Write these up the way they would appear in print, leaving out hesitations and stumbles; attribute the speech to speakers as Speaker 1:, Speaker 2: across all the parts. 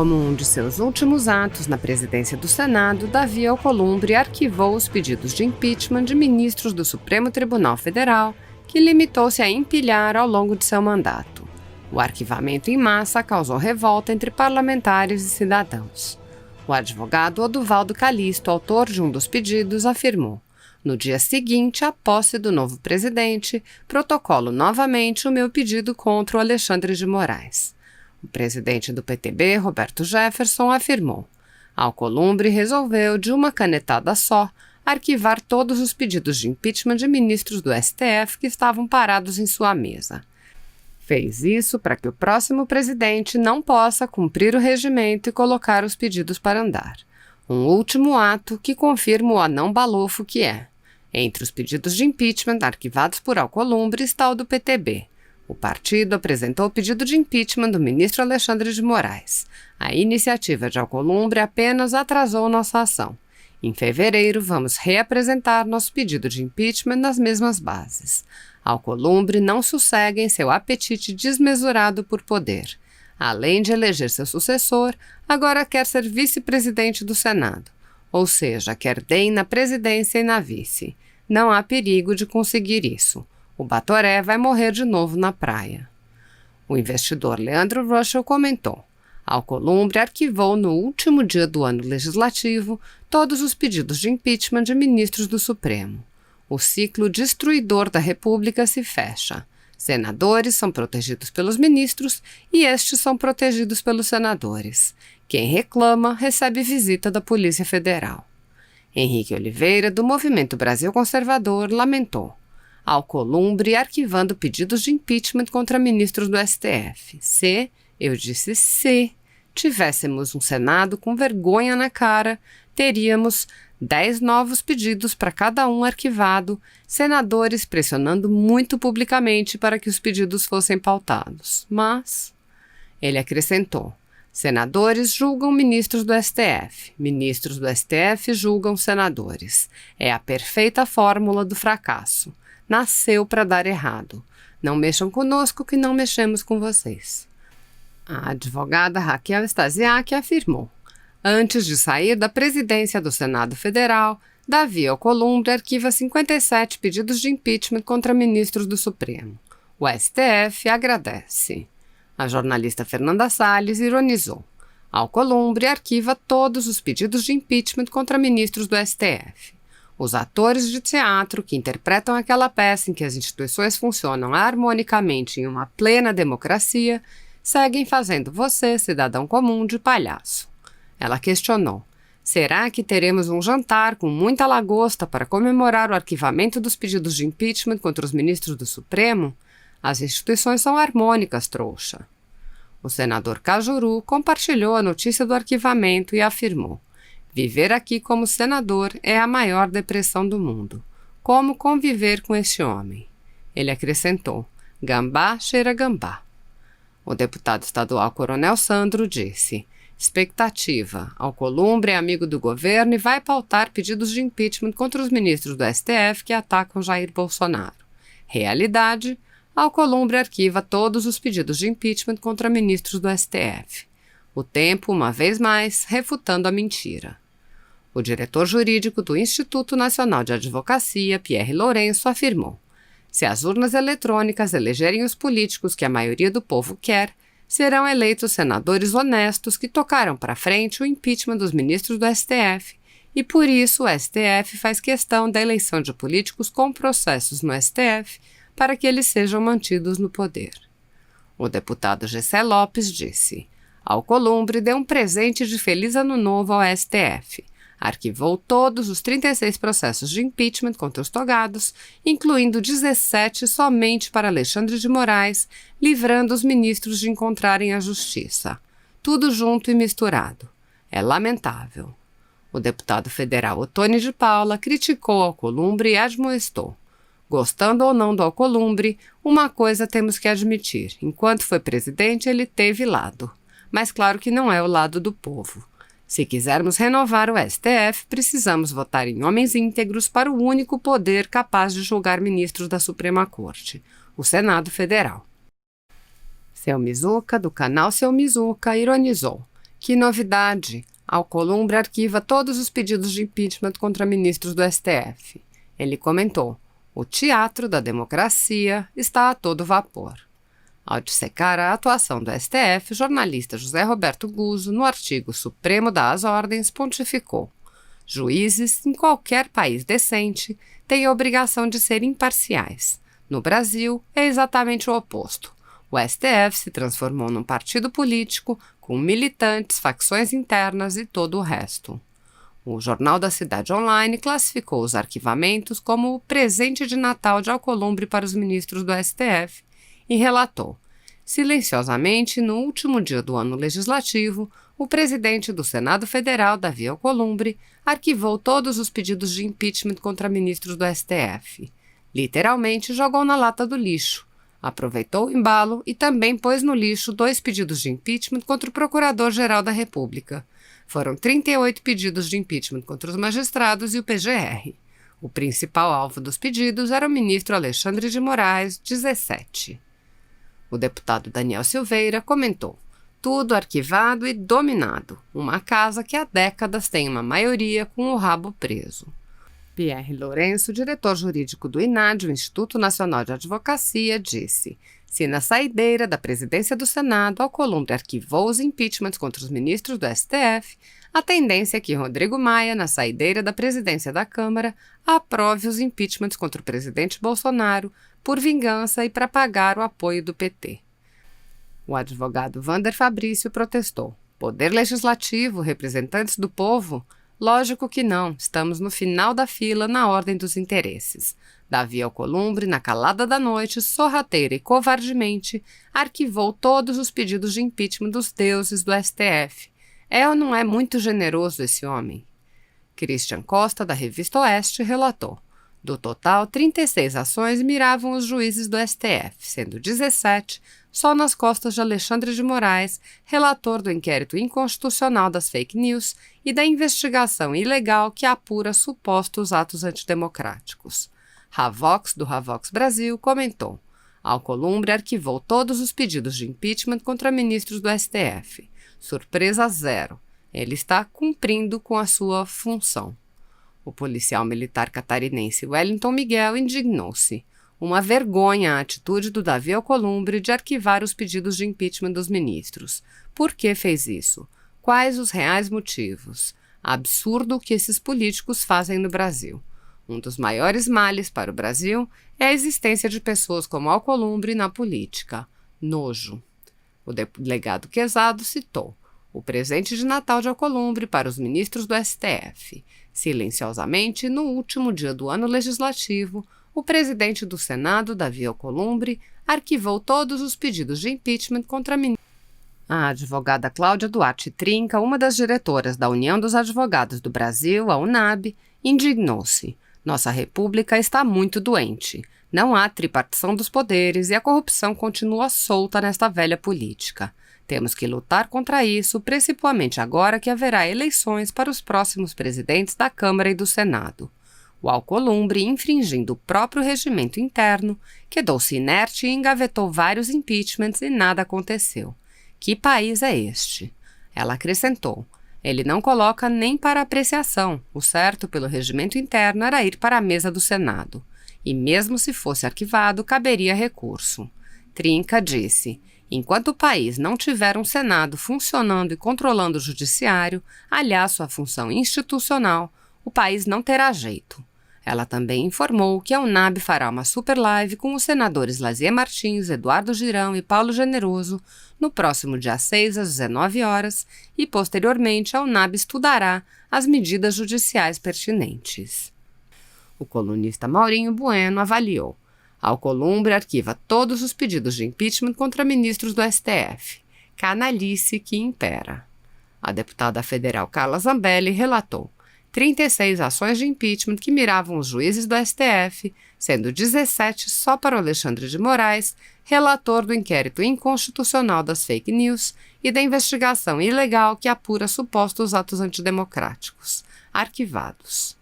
Speaker 1: Como um de seus últimos atos na presidência do Senado, Davi Alcolumbre arquivou os pedidos de impeachment de ministros do Supremo Tribunal Federal, que limitou-se a empilhar ao longo de seu mandato. O arquivamento em massa causou revolta entre parlamentares e cidadãos. O advogado Oduvaldo Calixto, autor de um dos pedidos, afirmou: "No dia seguinte à posse do novo presidente, protocolo novamente o meu pedido contra o Alexandre de Moraes." O presidente do PTB, Roberto Jefferson, afirmou: "Alcolumbre resolveu, de uma canetada só, arquivar todos os pedidos de impeachment de ministros do STF que estavam parados em sua mesa. Fez isso para que o próximo presidente não possa cumprir o regimento e colocar os pedidos para andar. Um último ato que confirma o anão balofo que é. Entre os pedidos de impeachment arquivados por Alcolumbre está o do PTB. O partido apresentou o pedido de impeachment do ministro Alexandre de Moraes. A iniciativa de Alcolumbre apenas atrasou nossa ação. Em fevereiro, vamos reapresentar nosso pedido de impeachment nas mesmas bases. Alcolumbre não sossega em seu apetite desmesurado por poder. Além de eleger seu sucessor, agora quer ser vice-presidente do Senado. Ou seja, quer DEM na presidência e na vice. Não há perigo de conseguir isso. O Batoré vai morrer de novo na praia." O investidor Leandro Russell comentou: "Alcolumbre arquivou no último dia do ano legislativo todos os pedidos de impeachment de ministros do Supremo. O ciclo destruidor da República se fecha. Senadores são protegidos pelos ministros e estes são protegidos pelos senadores. Quem reclama recebe visita da Polícia Federal." Henrique Oliveira, do Movimento Brasil Conservador, lamentou: "Alcolumbre arquivando pedidos de impeachment contra ministros do STF. Se tivéssemos um Senado com vergonha na cara, teríamos 10 novos pedidos para cada um arquivado, senadores pressionando muito publicamente para que os pedidos fossem pautados. Mas," ele acrescentou, "senadores julgam ministros do STF, ministros do STF julgam senadores. É a perfeita fórmula do fracasso. Nasceu para dar errado. Não mexam conosco que não mexemos com vocês." A advogada Raquel Stasiak afirmou: "Antes de sair da presidência do Senado Federal, Davi Alcolumbre arquiva 57 pedidos de impeachment contra ministros do Supremo. O STF agradece." A jornalista Fernanda Salles ironizou: "Alcolumbre arquiva todos os pedidos de impeachment contra ministros do STF. Os atores de teatro que interpretam aquela peça em que as instituições funcionam harmonicamente em uma plena democracia seguem fazendo você, cidadão comum, de palhaço." Ela questionou: "Será que teremos um jantar com muita lagosta para comemorar o arquivamento dos pedidos de impeachment contra os ministros do Supremo? As instituições são harmônicas, trouxa." O senador Cajuru compartilhou a notícia do arquivamento e afirmou: "Viver aqui como senador é a maior depressão do mundo. Como conviver com este homem?" Ele acrescentou: "Gambá cheira gambá." O deputado estadual Coronel Sandro disse: "Expectativa: Alcolumbre é amigo do governo e vai pautar pedidos de impeachment contra os ministros do STF que atacam Jair Bolsonaro. Realidade: Alcolumbre arquiva todos os pedidos de impeachment contra ministros do STF. O tempo, uma vez mais, refutando a mentira." O diretor jurídico do Instituto Nacional de Advocacia, Pierre Lourenço, afirmou: "Se as urnas eletrônicas elegerem os políticos que a maioria do povo quer, serão eleitos senadores honestos que tocaram para frente o impeachment dos ministros do STF, e por isso o STF faz questão da eleição de políticos com processos no STF para que eles sejam mantidos no poder." O deputado Gessé Lopes disse: "Alcolumbre deu um presente de Feliz Ano Novo ao STF. Arquivou todos os 36 processos de impeachment contra os togados, incluindo 17 somente para Alexandre de Moraes, livrando os ministros de encontrarem a justiça. Tudo junto e misturado. É lamentável." O deputado federal Ottoni de Paula criticou Alcolumbre e admoestou: "Gostando ou não do Alcolumbre, uma coisa temos que admitir: enquanto foi presidente, ele teve lado. Mas claro que não é o lado do povo. Se quisermos renovar o STF, precisamos votar em homens íntegros para o único poder capaz de julgar ministros da Suprema Corte, o Senado Federal." Seu Mizuca, do canal Seu Mizuca, ironizou: Que novidade! Alcolumbre arquiva todos os pedidos de impeachment contra ministros do STF. Ele comentou: o teatro da democracia está a todo vapor. Ao dissecar a atuação do STF, o jornalista José Roberto Guzzo, no artigo Supremo das Ordens, pontificou: juízes, em qualquer país decente, têm a obrigação de ser imparciais. No Brasil, é exatamente o oposto. O STF se transformou num partido político com militantes, facções internas e todo o resto. O Jornal da Cidade Online classificou os arquivamentos como o presente de Natal de Alcolumbre para os ministros do STF e relatou: silenciosamente, no último dia do ano legislativo, o presidente do Senado Federal, Davi Alcolumbre, arquivou todos os pedidos de impeachment contra ministros do STF. Literalmente jogou na lata do lixo. Aproveitou o embalo e também pôs no lixo 2 pedidos de impeachment contra o Procurador-Geral da República. Foram 38 pedidos de impeachment contra os magistrados e o PGR. O principal alvo dos pedidos era o ministro Alexandre de Moraes, 17. O deputado Daniel Silveira comentou: tudo arquivado e dominado. Uma casa que há décadas tem uma maioria com o rabo preso. Pierre Lourenço, diretor jurídico do INAD, o Instituto Nacional de Advocacia, disse: se na saideira da presidência do Senado Alcolumbre arquivou os impeachments contra os ministros do STF, a tendência é que Rodrigo Maia, na saideira da presidência da Câmara, aprove os impeachments contra o presidente Bolsonaro por vingança e para pagar o apoio do PT. O advogado Wander Fabrício protestou: poder legislativo, representantes do povo? Lógico que não, estamos no final da fila na ordem dos interesses. Davi Alcolumbre, na calada da noite, sorrateira e covardemente, arquivou todos os pedidos de impeachment dos deuses do STF. É ou não é muito generoso esse homem? Christian Costa, da revista Oeste, relatou: do total, 36 ações miravam os juízes do STF, sendo 17 só nas costas de Alexandre de Moraes, relator do inquérito inconstitucional das fake news e da investigação ilegal que apura supostos atos antidemocráticos. Ravox, do Ravox Brasil, comentou: Alcolumbre arquivou todos os pedidos de impeachment contra ministros do STF. Surpresa zero. Ele está cumprindo com a sua função. O policial militar catarinense Wellington Miguel indignou-se. Uma vergonha a atitude do Davi Alcolumbre de arquivar os pedidos de impeachment dos ministros. Por que fez isso? Quais os reais motivos? Absurdo o que esses políticos fazem no Brasil. Um dos maiores males para o Brasil é a existência de pessoas como Alcolumbre na política. Nojo. O delegado Quezado citou: o presente de Natal de Alcolumbre para os ministros do STF. Silenciosamente, no último dia do ano legislativo, o presidente do Senado, Davi Alcolumbre, arquivou todos os pedidos de impeachment contra ministros. A advogada Cláudia Duarte Trinca, uma das diretoras da União dos Advogados do Brasil, a UNAB, indignou-se. Nossa república está muito doente. Não há tripartição dos poderes e a corrupção continua solta nesta velha política. Temos que lutar contra isso, principalmente agora que haverá eleições para os próximos presidentes da Câmara e do Senado. O Alcolumbre, infringindo o próprio regimento interno, quedou-se inerte e engavetou vários impeachments e nada aconteceu. Que país é este? Ela acrescentou: ele não coloca nem para apreciação. O certo pelo regimento interno era ir para a mesa do Senado. E mesmo se fosse arquivado, caberia recurso. Trinca disse: enquanto o país não tiver um Senado funcionando e controlando o judiciário, aliás sua função institucional, o país não terá jeito. Ela também informou que a UNAB fará uma super live com os senadores Lazier Martins, Eduardo Girão e Paulo Generoso no próximo dia 6 às 19 horas e, posteriormente, a UNAB estudará as medidas judiciais pertinentes. O colunista Maurinho Bueno avaliou: Alcolumbre arquiva todos os pedidos de impeachment contra ministros do STF. Canalice que impera. A deputada federal Carla Zambelli relatou: 36 ações de impeachment que miravam os juízes do STF, sendo 17 só para o Alexandre de Moraes, relator do inquérito inconstitucional das fake news e da investigação ilegal que apura supostos atos antidemocráticos, arquivados.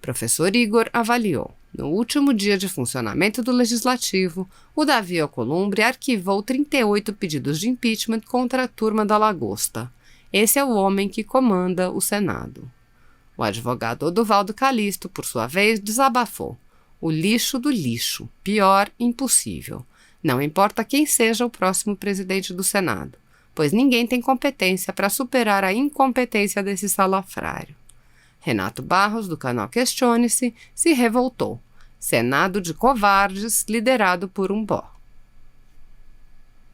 Speaker 1: Professor Igor avaliou: no último dia de funcionamento do Legislativo, o Davi Alcolumbre arquivou 38 pedidos de impeachment contra a turma da Lagosta. Esse é o homem que comanda o Senado. O advogado Oduvaldo Calixto, por sua vez, desabafou. O lixo do lixo. Pior, impossível. Não importa quem seja o próximo presidente do Senado, pois ninguém tem competência para superar a incompetência desse salafrário. Renato Barros, do canal Questione-se, se revoltou. Senado de covardes liderado por um bó.